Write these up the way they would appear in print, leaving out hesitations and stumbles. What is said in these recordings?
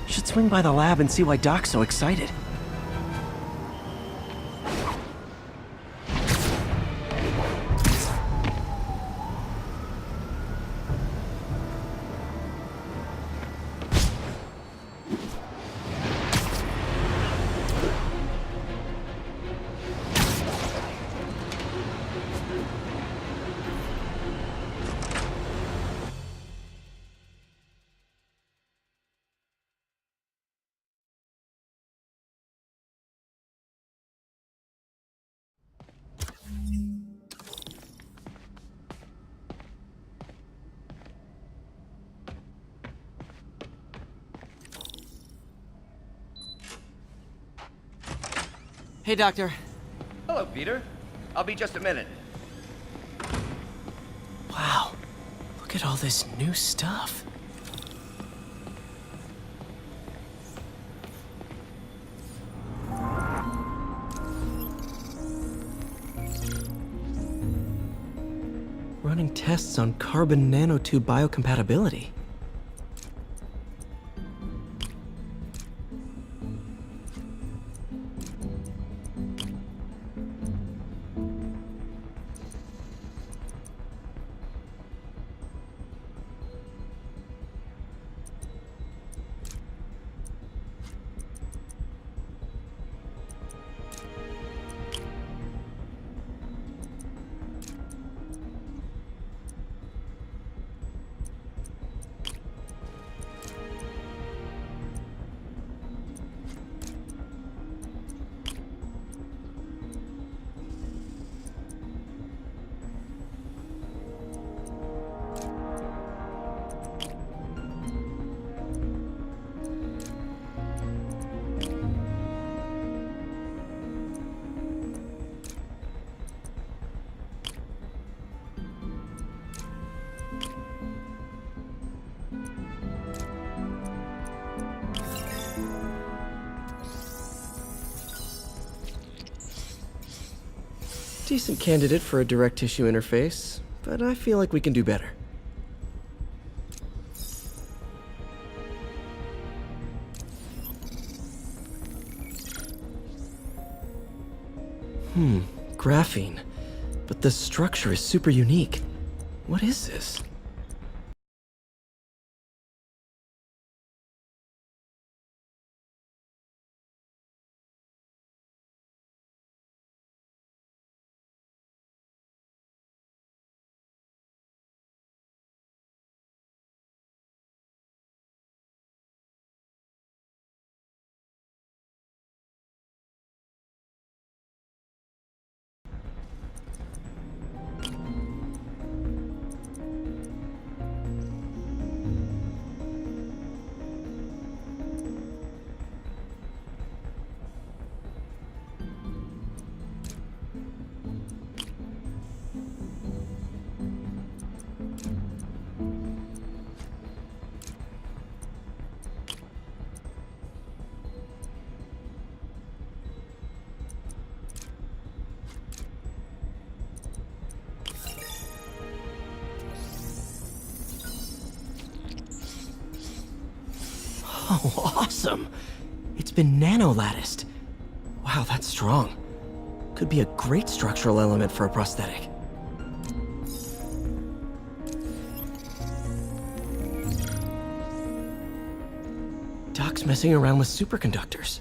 Should swing by the lab and see why Doc's so excited. Hey, Doctor. Hello, Peter. I'll be just a minute. Wow, look at all this new stuff. Running tests on carbon nanotube biocompatibility. Decent candidate for a direct tissue interface, but I feel like we can do better. Graphene. But the structure is super unique. What is this? Oh, awesome! It's been nano-latticed. Wow, that's strong. Could be a great structural element for a prosthetic. Doc's messing around with superconductors.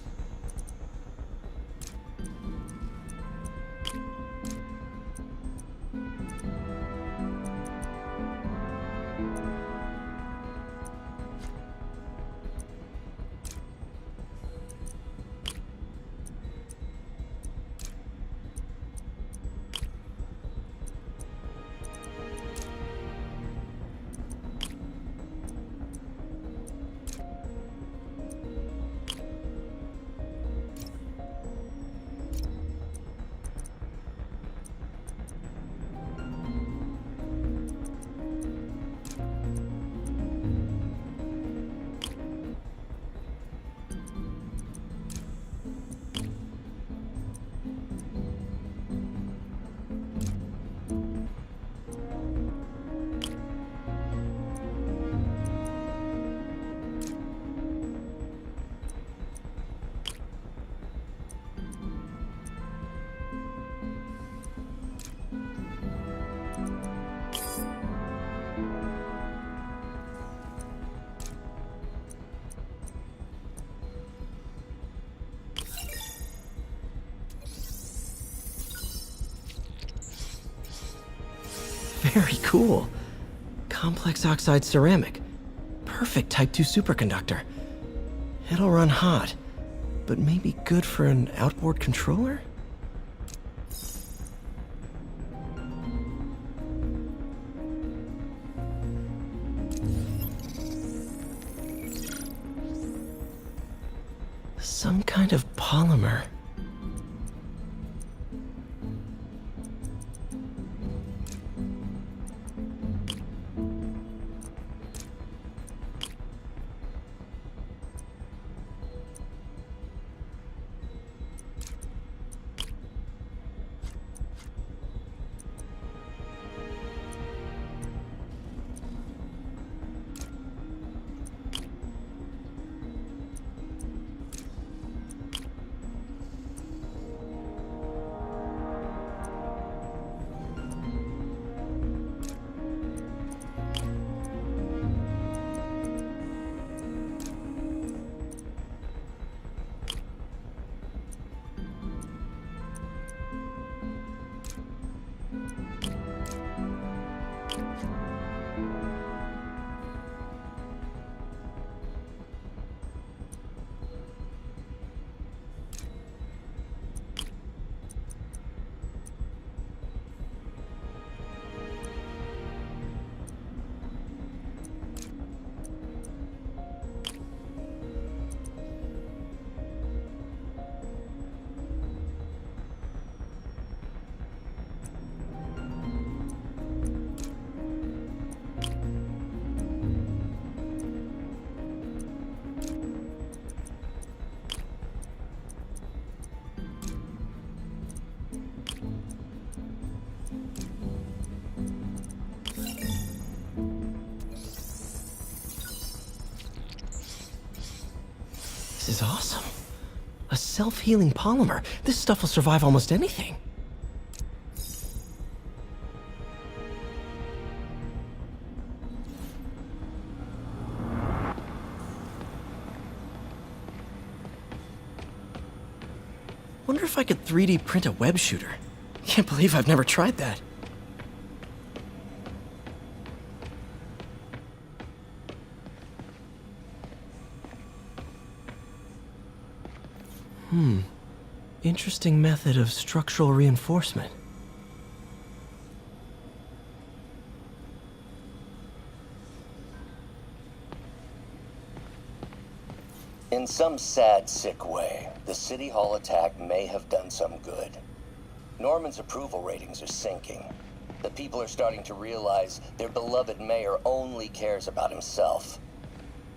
Very cool. Complex oxide ceramic. Perfect Type 2 superconductor. It'll run hot, but maybe good for an outboard controller? Some kind of polymer. This is awesome. A self-healing polymer. This stuff will survive almost anything. Wonder if I could 3D print a web shooter. Can't believe I've never tried that. Interesting method of structural reinforcement. In some sad, sick way, the City Hall attack may have done some good. Norman's approval ratings are sinking. The people are starting to realize their beloved mayor only cares about himself.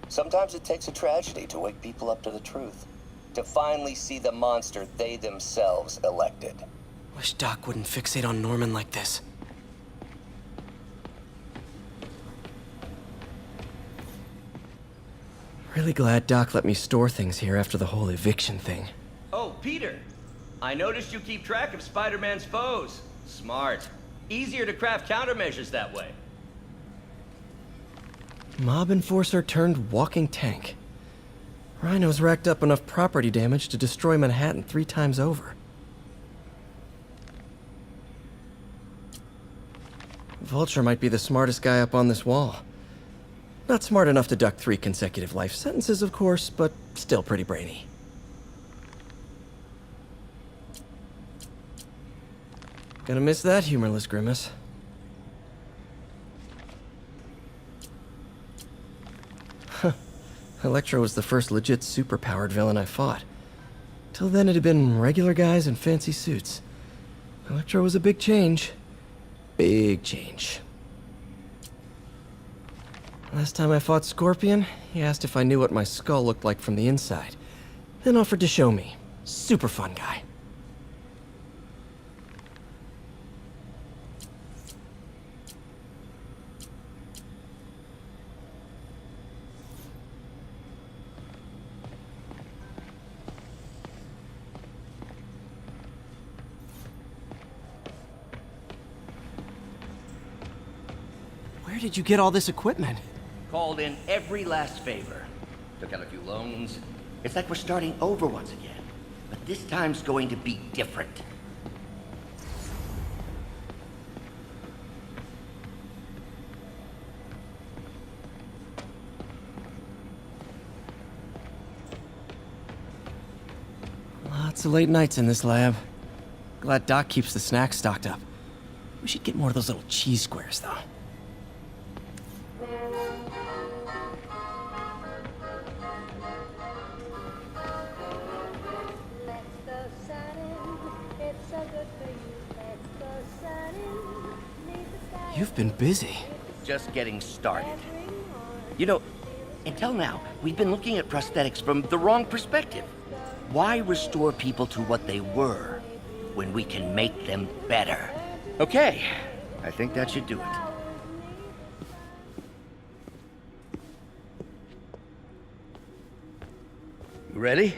Sometimes it takes a tragedy to wake people up to the truth. To finally see the monster they themselves elected. Wish Doc wouldn't fixate on Norman like this. Really glad Doc let me store things here after the whole eviction thing. Oh, Peter. I noticed you keep track of Spider-Man's foes. Smart. Easier to craft countermeasures that way. Mob enforcer turned walking tank. Rhino's racked up enough property damage to destroy Manhattan 3 times over. Vulture might be the smartest guy up on this wall. Not smart enough to duck 3 consecutive life sentences, of course, but still pretty brainy. Gonna miss that humorless grimace. Electro was the first legit superpowered villain I fought. Till then it had been regular guys in fancy suits. Electro was a big change. Big change. Last time I fought Scorpion, he asked if I knew what my skull looked like from the inside. Then offered to show me. Super fun guy. Where did you get all this equipment? Called in every last favor. Took out a few loans. It's like we're starting over once again. But this time's going to be different. Lots of late nights in this lab. Glad Doc keeps the snacks stocked up. We should get more of those little cheese squares, though. You've been busy. Just getting started. You know, until now, we've been looking at prosthetics from the wrong perspective. Why restore people to what they were when we can make them better? Okay, I think that should do it. You ready?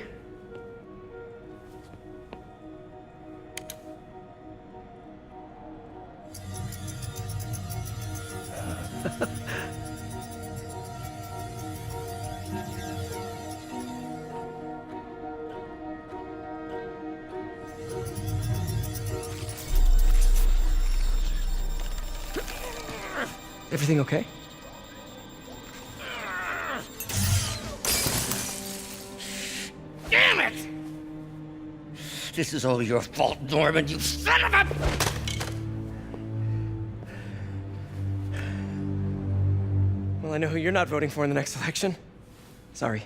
Everything okay? Damn it! This is all your fault, Norman, you son of a... Well, I know who you're not voting for in the next election. Sorry.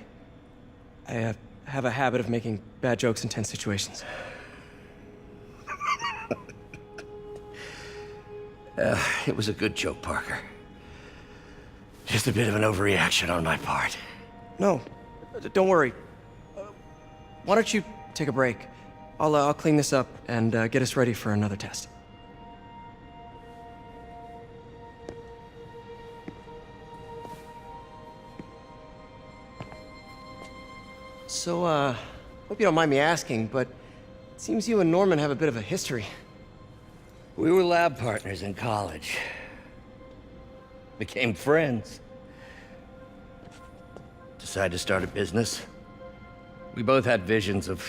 I have a habit of making bad jokes in tense situations. It was a good joke, Parker. Just a bit of an overreaction on my part. No, don't worry. Why don't you take a break? I'll clean this up and get us ready for another test. So, hope you don't mind me asking, but it seems you and Norman have a bit of a history. We were lab partners in college. Became friends. Decided to start a business. We both had visions of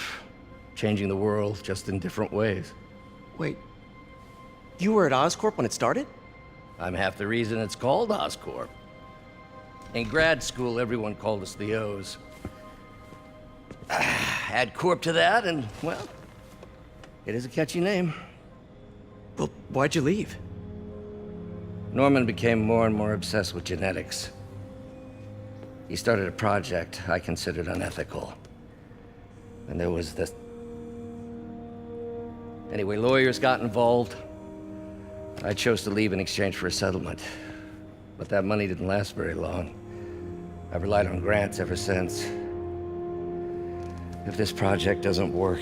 changing the world, just in different ways. Wait, you were at Oscorp when it started? I'm half the reason it's called Oscorp. In grad school, everyone called us the O's. Add Corp to that, and, well, it is a catchy name. Well, why'd you leave? Norman became more and more obsessed with genetics. He started a project I considered unethical. And there was this... Anyway, lawyers got involved. I chose to leave in exchange for a settlement. But that money didn't last very long. I've relied on grants ever since. If this project doesn't work...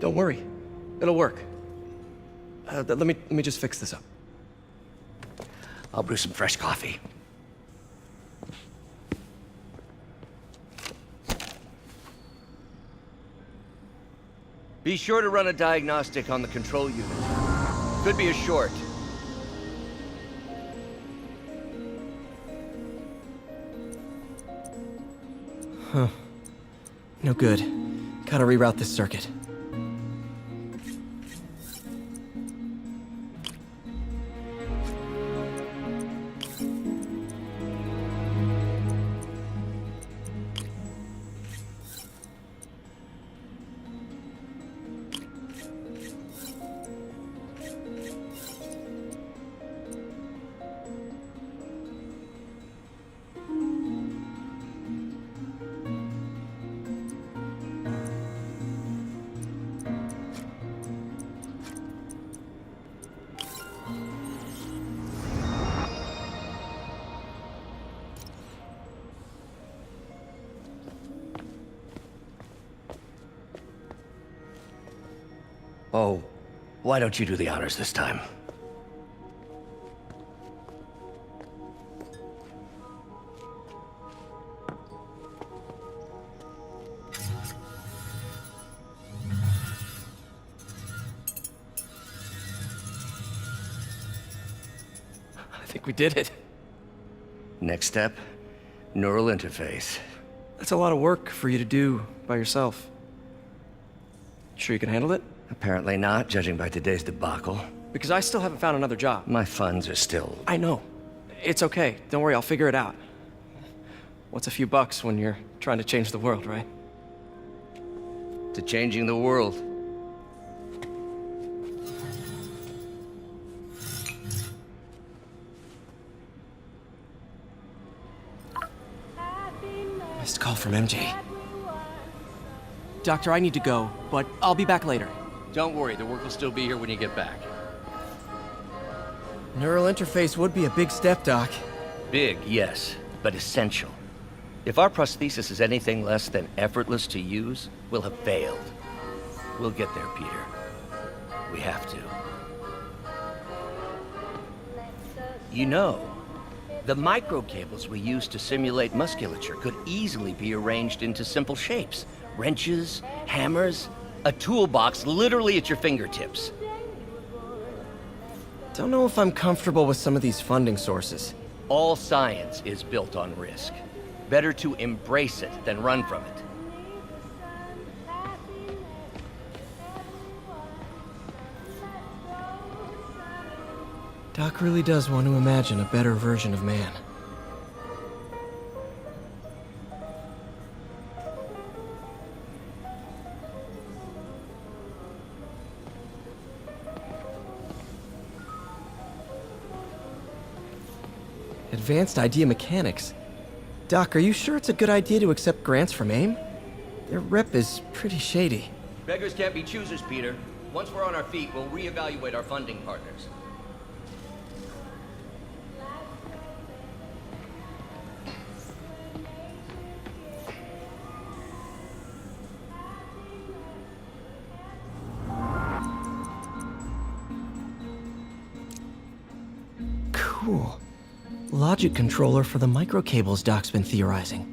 Don't worry. It'll work. Let me just fix this up. I'll brew some fresh coffee. Be sure to run a diagnostic on the control unit. Could be a short. Huh. No good. Gotta reroute this circuit. Oh, why don't you do the honors this time? I think we did it. Next step, neural interface. That's a lot of work for you to do by yourself. Sure you can handle it? Apparently not, judging by today's debacle. Because I still haven't found another job. My funds are still... I know. It's okay. Don't worry, I'll figure it out. What's a few bucks when you're trying to change the world, right? to changing the world. Missed call from MJ. Doctor, I need to go, but I'll be back later. Don't worry, the work will still be here when you get back. Neural interface would be a big step, Doc. Big, yes, but essential. If our prosthesis is anything less than effortless to use, we'll have failed. We'll get there, Peter. We have to. You know, the microcables we use to simulate musculature could easily be arranged into simple shapes. Wrenches, hammers, a toolbox literally at your fingertips. Don't know if I'm comfortable with some of these funding sources. All science is built on risk. Better to embrace it than run from it. Doc really does want to imagine a better version of man. Advanced Idea Mechanics. Doc, are you sure it's a good idea to accept grants from AIM? Their rep is pretty shady. Beggars can't be choosers, Peter. Once we're on our feet, we'll reevaluate our funding partners. Cool. Logic controller for the microcables Doc's been theorizing.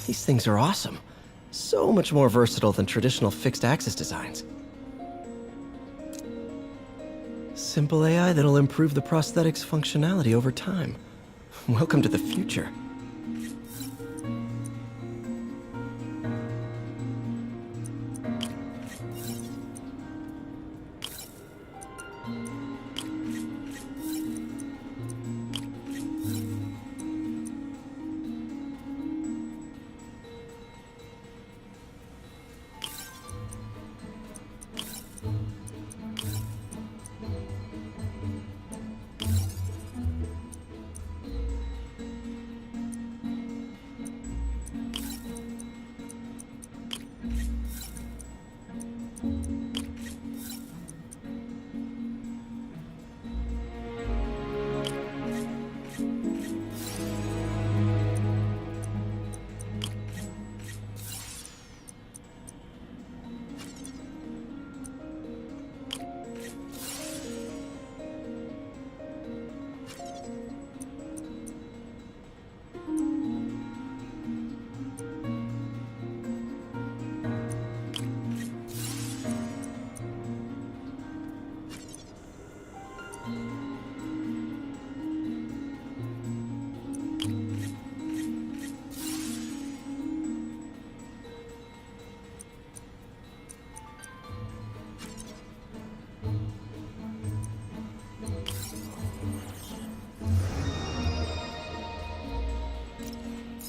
These things are awesome. So much more versatile than traditional fixed-axis designs. Simple AI that'll improve the prosthetic's functionality over time. Welcome to the future.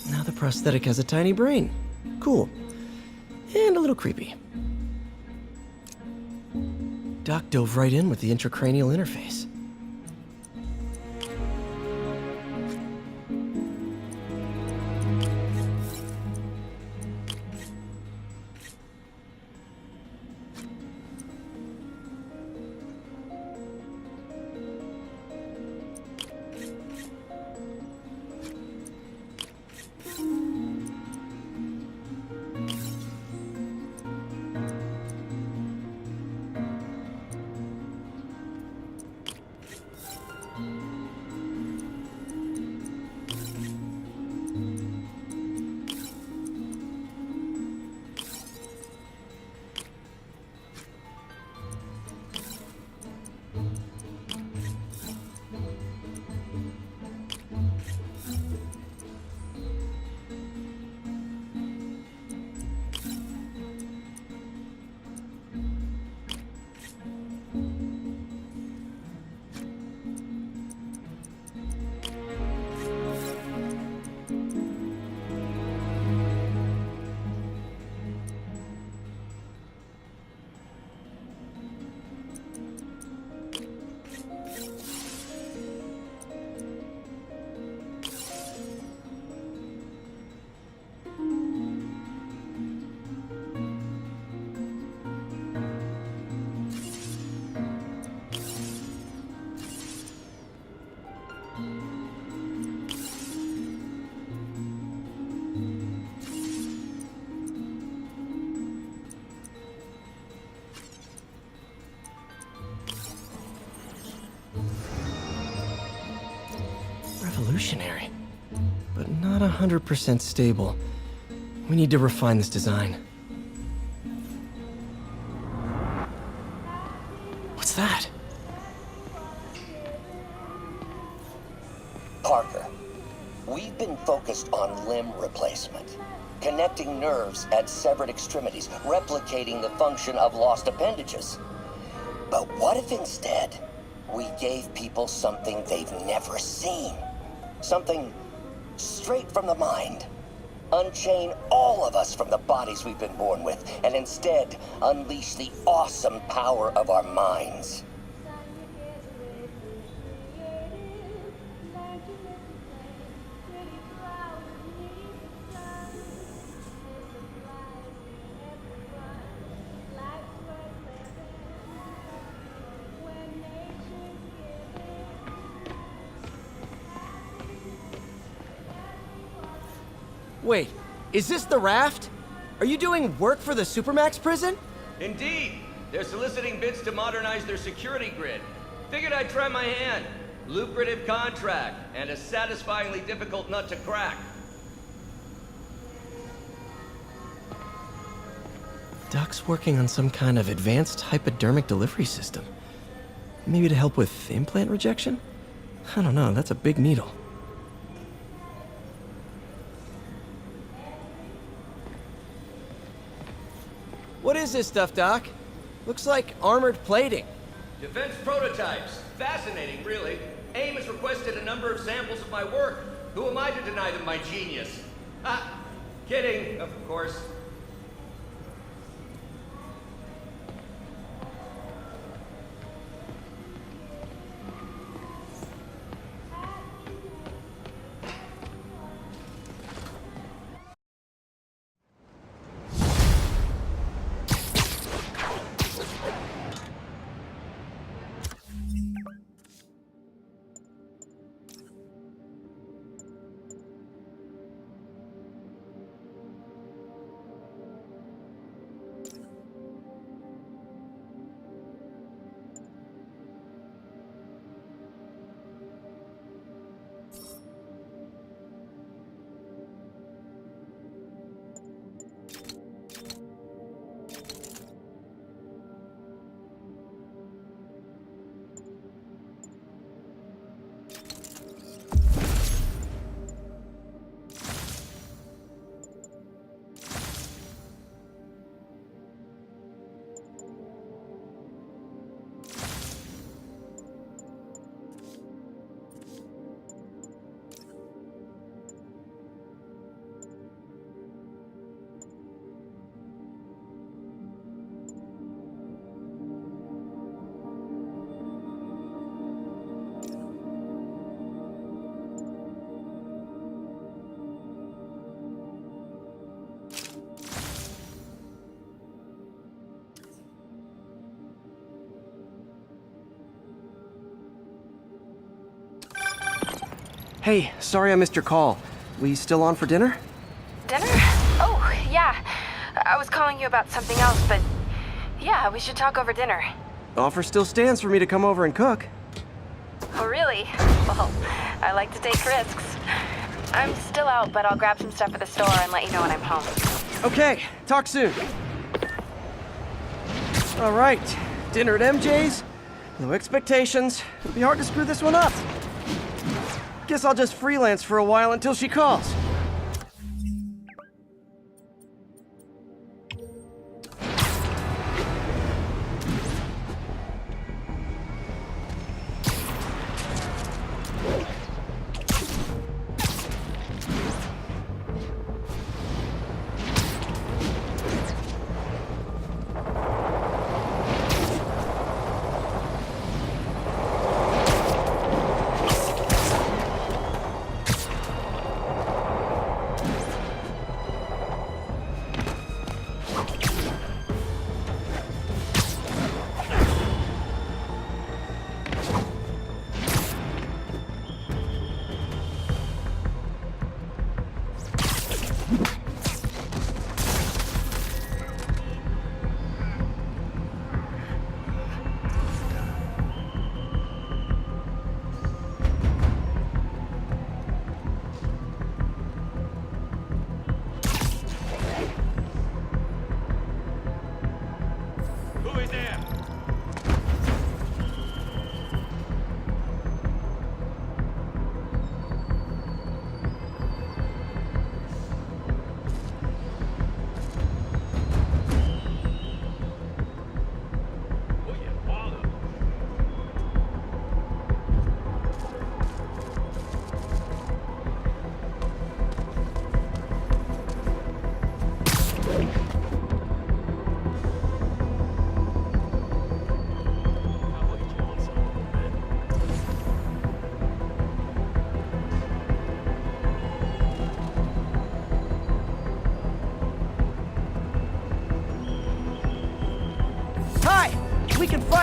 Now the prosthetic has a tiny brain. Cool. And a little creepy. Doc dove right in with the intracranial interface. revolutionary, but not 100% stable. We need to refine this design. What's that? Parker, we've been focused on limb replacement, connecting nerves at severed extremities, replicating the function of lost appendages. But what if instead we gave people something they've never seen? Something straight from the mind. Unchain all of us from the bodies we've been born with, and instead unleash the awesome power of our minds. Wait, is this the raft? Are you doing work for the Supermax prison? Indeed. They're soliciting bids to modernize their security grid. Figured I'd try my hand. Lucrative contract, and a satisfyingly difficult nut to crack. Duck's working on some kind of advanced hypodermic delivery system. Maybe to help with implant rejection? I don't know, that's a big needle. What is this stuff, Doc? Looks like armored plating. Defense prototypes. Fascinating, really. AIM has requested a number of samples of my work. Who am I to deny them my genius? Ah, kidding, of course. Hey, sorry I missed your call. We still on for dinner? Dinner? Oh, yeah. I was calling you about something else, but yeah, we should talk over dinner. Offer still stands for me to come over and cook. Oh, really? Well, I like to take risks. I'm still out, but I'll grab some stuff at the store and let you know when I'm home. Okay, talk soon. All right, dinner at MJ's. No expectations. It'll be hard to screw this one up. Guess I'll just freelance for a while until she calls.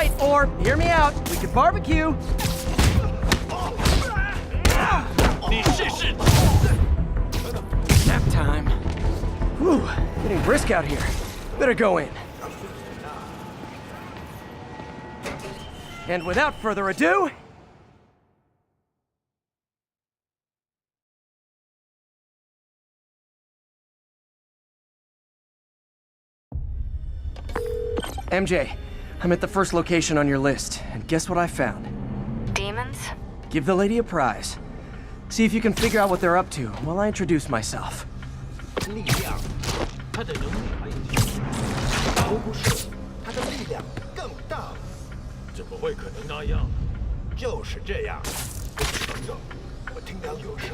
right, or hear me out. We could barbecue. Nap time. Whew, getting brisk out here. Better go in. And without further ado... MJ, I'm at the first location on your list, and guess what I found? Demons? Give the lady a prize. See if you can figure out what they're up to while I introduce myself. 力量，他的能力还有都不是，他的力量更大。怎么会可能那样？就是这样。等等，我听到有声音。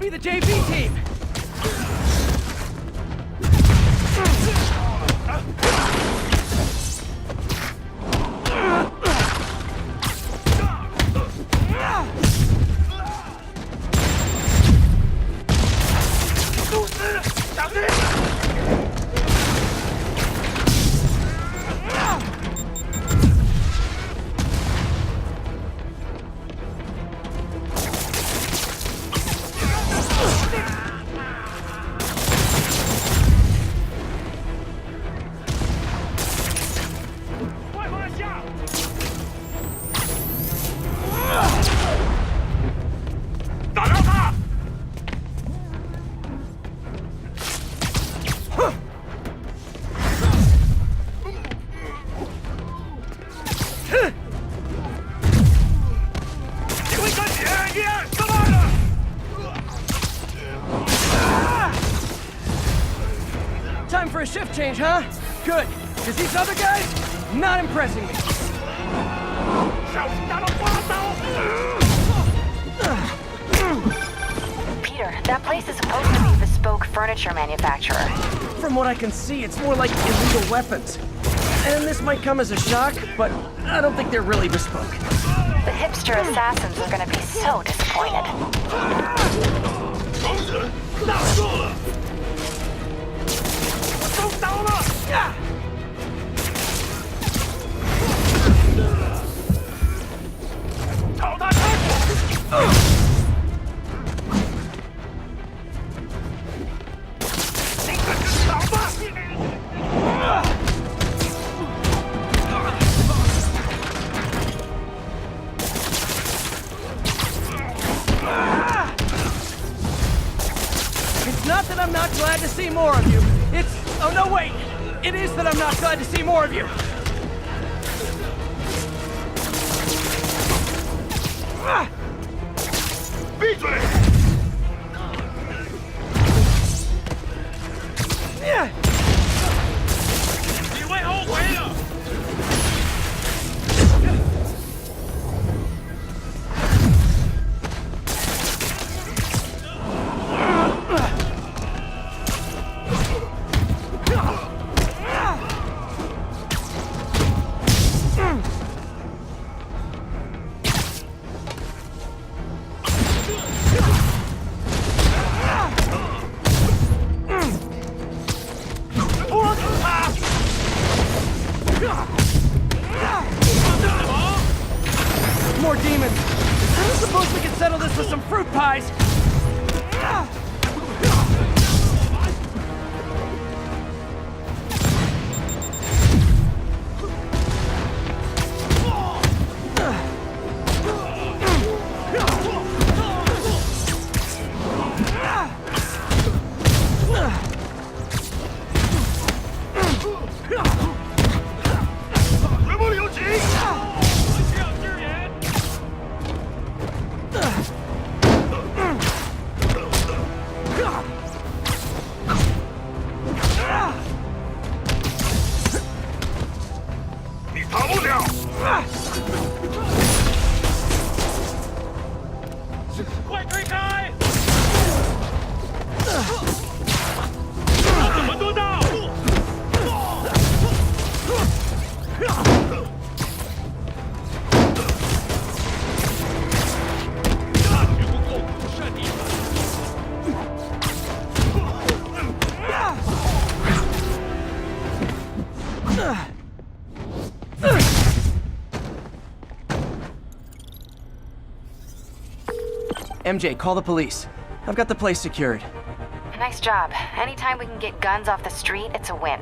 The JV team! Time for a shift change, huh? Good, because these other guys, not impressing me. Peter, that place is supposed to be a bespoke furniture manufacturer. From what I can see, it's more like illegal weapons. And this might come as a shock, but I don't think they're really bespoke. The hipster assassins are gonna be so disappointed. It's not that I'm not glad to see more of you. It's... oh no, wait! it is that I'm not glad to see more of you. Ah! 闭嘴！ 你会后悔的。 More demons. I suppose we can settle this with some fruit pies. MJ, call the police. I've got the place secured. Nice job. Anytime we can get guns off the street, it's a win.